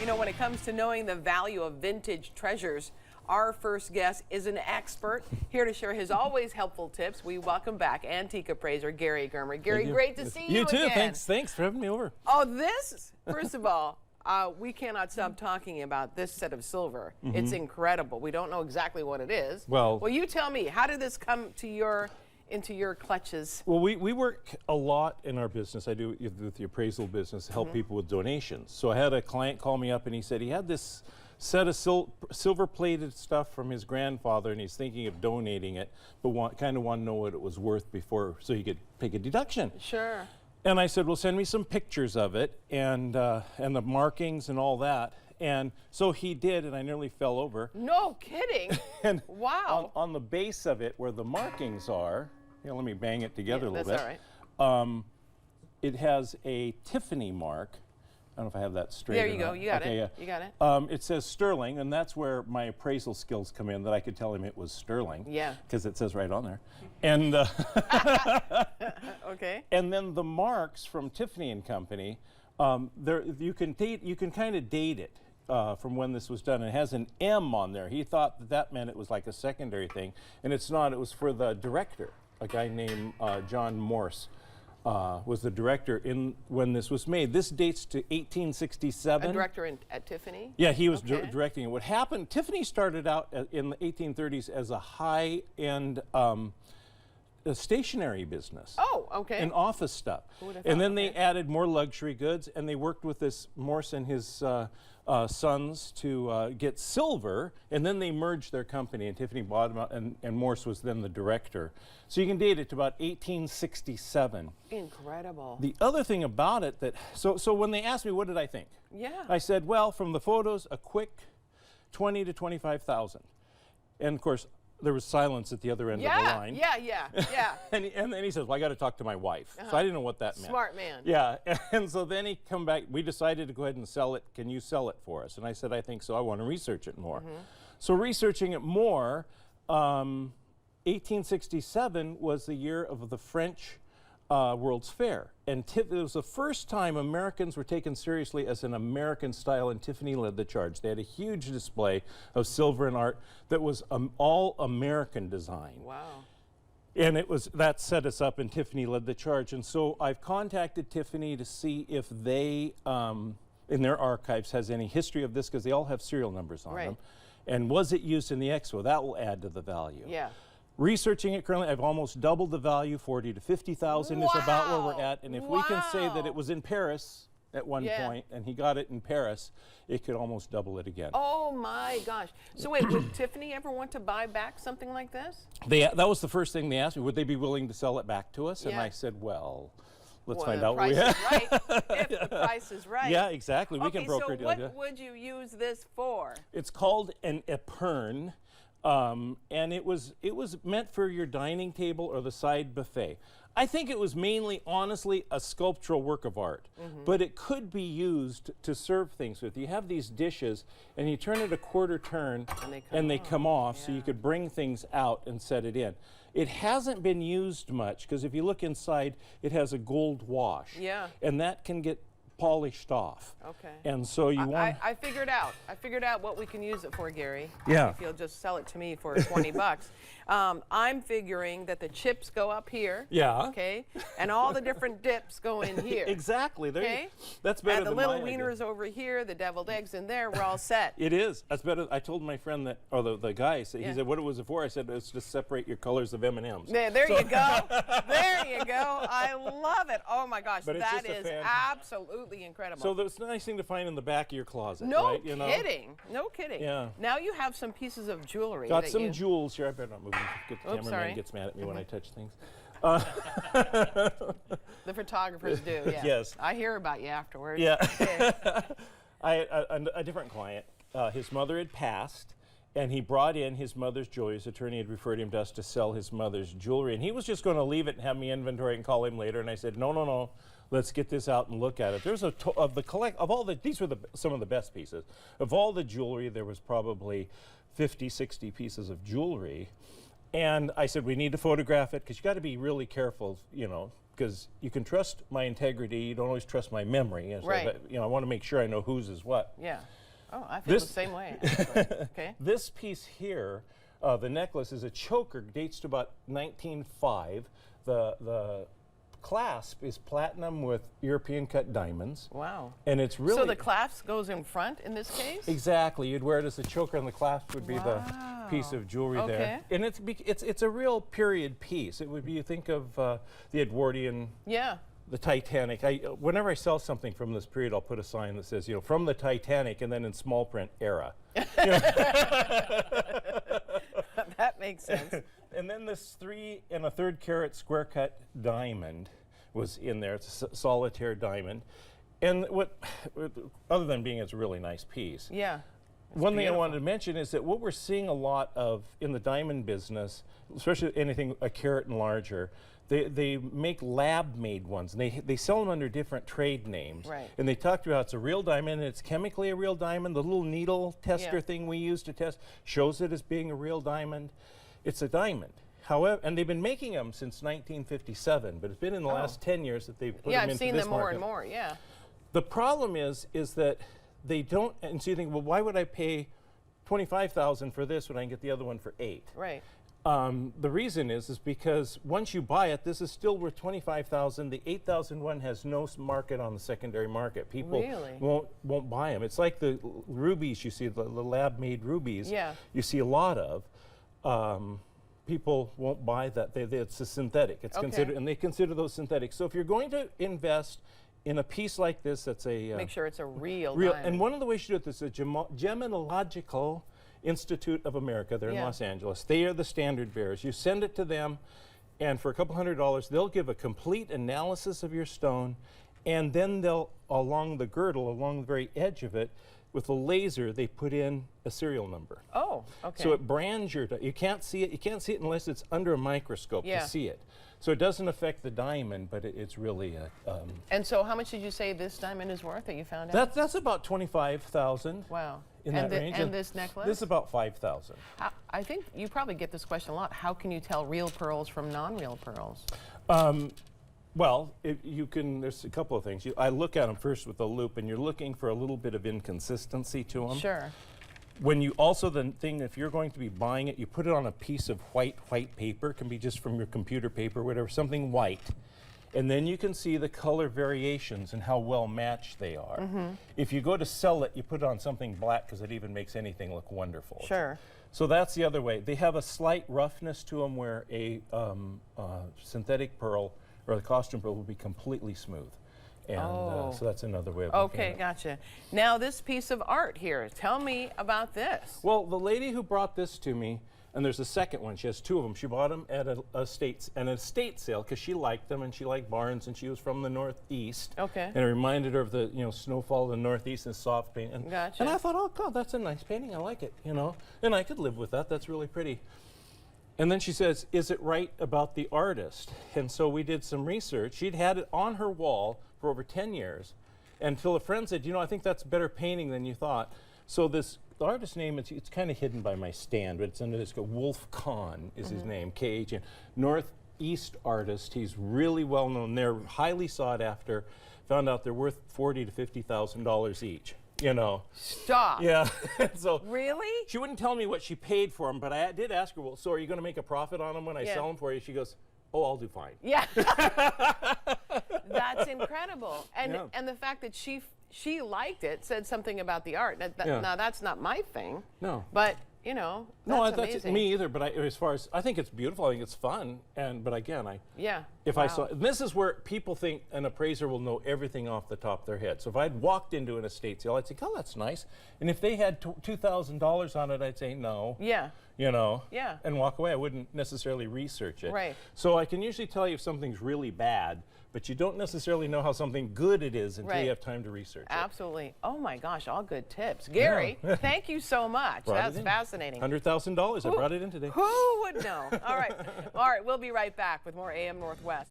know, when it comes to knowing the value of vintage treasures, our first guest is an expert here to share his always helpful tips. We welcome back antique appraiser Gary Germer. Gary, great to see you too. again. Thanks for having me over. Oh, this, first of all, we cannot stop talking about this set of silver. It's incredible. We don't know exactly what it is. Well, you tell me, how did this come to into your clutches? Well, we work a lot in our business. I do with the appraisal business, help people with donations. So I had a client call me up and he said he had this set of silver-plated stuff from his grandfather and he's thinking of donating it, but kind of want to know what it was worth before so he could take a deduction. Sure. And I said, well, send me some pictures of it and the markings and all that. And so he did, and I nearly fell over. No kidding. And wow. On the base of it, where the markings are, here, let me bang it together a little bit. That's all right. It has a Tiffany mark. I don't know if I have that straight. There you go. You got it. Yeah. You got it. It says sterling, and that's where my appraisal skills come in, that I could tell him it was sterling. Yeah. Because it says right on there. And okay. And then the marks from Tiffany and Company, you can kind of date it from when this was done. It has an M on there. He thought that meant it was like a secondary thing, and it's not. It was for the director, a guy named John Morse. Was the director when this was made. This dates to 1867. A director at Tiffany? Yeah, he was directing it. What happened, Tiffany started out in the 1830s as a high-end stationery business. Oh, okay. And office stuff. And then they added more luxury goods, and they worked with this Morse and his sons to get silver, and then they merged their company, and Tiffany bought them out, and Morse was then the director. So you can date it to about 1867. Incredible. The other thing about it so when they asked me what did I think? Yeah. I said, well, from the photos, a quick 20 to 25,000. And of course, there was silence at the other end of the line. Yeah. and then he says, well, I got to talk to my wife. So I didn't know what that meant. Smart man. Yeah, and so then he come back. We decided to go ahead and sell it. Can you sell it for us? And I said, I think so. I want to research it more. So researching it more, 1867 was the year of the French World's Fair. And it was the first time Americans were taken seriously as an American style, and Tiffany led the charge. They had a huge display of silver and art that was all American design. Wow. And that set us up, and Tiffany led the charge. And so I've contacted Tiffany to see if they, in their archives, has any history of this, because they all have serial numbers on them. And was it used in the expo? That will add to the value. Yeah. Researching it currently, I've almost doubled the value. 40 to 50,000 is about where we're at. And if we can say that it was in Paris at one point, and he got it in Paris, it could almost double it again. Oh my gosh. So wait, would Tiffany ever want to buy back something like this? That was the first thing they asked me. Would they be willing to sell it back to us? And I said, well, let's find out what we have. Right. If the price is right. Yeah, exactly. We can broker a deal. So what would you use this for? It's called an épergne. And it was meant for your dining table or the side buffet. I think it was mainly, honestly, a sculptural work of art, but it could be used to serve things with. You have these dishes, and you turn it a quarter turn, and they come off, so you could bring things out and set it in. It hasn't been used much, because if you look inside, it has a gold wash, and that can get polished off. Okay. And so you want. I figured out. I figured out what we can use it for, Gary. Yeah. If you'll just sell it to me for 20 bucks. I'm figuring that the chips go up here. Yeah. Okay. And all the different dips go in here. Exactly. Okay. That's better than the little my wieners over here, the deviled eggs in there. We're all set. It is. That's better. I told my friend that, or the guy. He said, "What was it for?" I said, "It's to separate your colors of M&Ms." There you go. There you go. I love it. Oh my gosh, that is absolutely incredible. So that's a nice thing to find in the back of your closet. No right? kidding. No kidding. Yeah. Now you have some pieces of jewelry. Got some jewels here. I better not move them. The cameraman gets mad at me when I touch things. The photographers do. Yeah. Yes. I hear about you afterwards. Yeah. A different client. His mother had passed, and he brought in his mother's jewelry. His attorney had referred him to us to sell his mother's jewelry, and he was just going to leave it and have me inventory and call him later. And I said, no. Let's get this out and look at it. There's these were some of the best pieces. Of all the jewelry, there was probably 50, 60 pieces of jewelry. And I said, we need to photograph it, because you got to be really careful, because you can trust my integrity. You don't always trust my memory. Right. I want to make sure I know whose is what. Yeah. Oh, I feel the same way. Okay. This piece here, the necklace, is a choker, dates to about 1905. The clasp is platinum with European cut diamonds. Wow. And it's really... So the clasp goes in front in this case? Exactly. You'd wear it as a choker, and the clasp would be the piece of jewelry there. And it's a real period piece. It would be, you think of the Edwardian... Yeah. The Titanic. Whenever I sell something from this period, I'll put a sign that says, from the Titanic, and then in small print, era. That makes sense. And then this 3 1/3 carat square cut diamond was in there. It's a solitaire diamond. And other than being it's a really nice piece. Yeah. One thing I wanted to mention is that what we're seeing a lot of in the diamond business, especially anything a carat and larger, they make lab-made ones, and they sell them under different trade names. Right. And they talked about it's a real diamond, and it's chemically a real diamond. The little needle tester thing we use to test shows it as being a real diamond. It's a diamond. However, and they've been making them since 1957, but it's been in the last 10 years that they've put them into this market. Yeah, I've seen them more and more, yeah. The problem is that they don't, and so you think, well, why would I pay $25,000 for this when I can get the other one for $8,000? Right. The reason is because once you buy it, this is still worth $25,000. The $8,000 one has no market on the secondary market. People won't buy them. It's like the rubies you see, the lab-made rubies. Yeah. You see a lot of. People won't buy that. It's a synthetic. It's considered, and they consider those synthetic. So if you're going to invest in a piece like this, that's a make sure it's a real diamond. And one of the ways you do it is the Gemological Institute of America. They're in Los Angeles. They are the standard bearers. You send it to them, and for a couple $100, they'll give a complete analysis of your stone, and then they'll, along the girdle, along the very edge of it, with a laser, they put in a serial number. Oh, okay. So it brands your, you can't see it. You can't see it unless it's under a microscope to see it. So it doesn't affect the diamond, but it's really a. And so, how much did you say this diamond is worth that you found out? That's about $25,000. Wow. In that range. And this necklace? This is about $5,000. I think you probably get this question a lot. How can you tell real pearls from non-real pearls? Well, there's a couple of things. I look at them first with a loop, and you're looking for a little bit of inconsistency to them. Sure. When you also if you're going to be buying it, you put it on a piece of white paper. It can be just from your computer paper, whatever, something white. And then you can see the color variations and how well matched they are. If you go to sell it, you put it on something black because it even makes anything look wonderful. Sure. So that's the other way. They have a slight roughness to them where a synthetic pearl or the costume pearl will be completely smooth. And so that's another way of looking at it. Gotcha. Now this piece of art here, tell me about this. Well, the lady who brought this to me, and there's a second one, she has two of them. She bought them at an estate sale because she liked them and she liked barns, and she was from the Northeast. Okay. And it reminded her of the snowfall in the Northeast and soft paint. And, gotcha. And I thought, oh God, that's a nice painting. I like it, and I could live with that. That's really pretty. And then she says, is it right about the artist? And so we did some research. She'd had it on her wall for over 10 years until a friend said, I think that's a better painting than you thought. So the artist's name, it's kind of hidden by my stand, but it's under this, Wolf Kahn is his name, K-H-N. Northeast artist. He's really well known. They're highly sought after. Found out they're worth $40,000 to $50,000 each. Stop. Yeah. So really? She wouldn't tell me what she paid for them, but I did ask her, well, so are you going to make a profit on them when I sell them for you? She goes, oh, I'll do fine. Yeah. That's incredible. And the fact that she liked it, said something about the art. Now, that's not my thing. No. But, that's amazing. Me either, but as far as, I think it's beautiful, I think it's fun, but again, I saw, this is where people think an appraiser will know everything off the top of their head. So if I'd walked into an estate sale, I'd say, oh, that's nice. And if they had $2,000 on it, I'd say no. Yeah. And walk away. I wouldn't necessarily research it. Right. So I can usually tell you if something's really bad, but you don't necessarily know how something good it is until you have time to research it. Absolutely. Oh my gosh, all good tips. Gary, thank you so much. That's fascinating. $100,000. I brought it in today. Who would know? All right. All right, we'll be right back with more AM Northwest.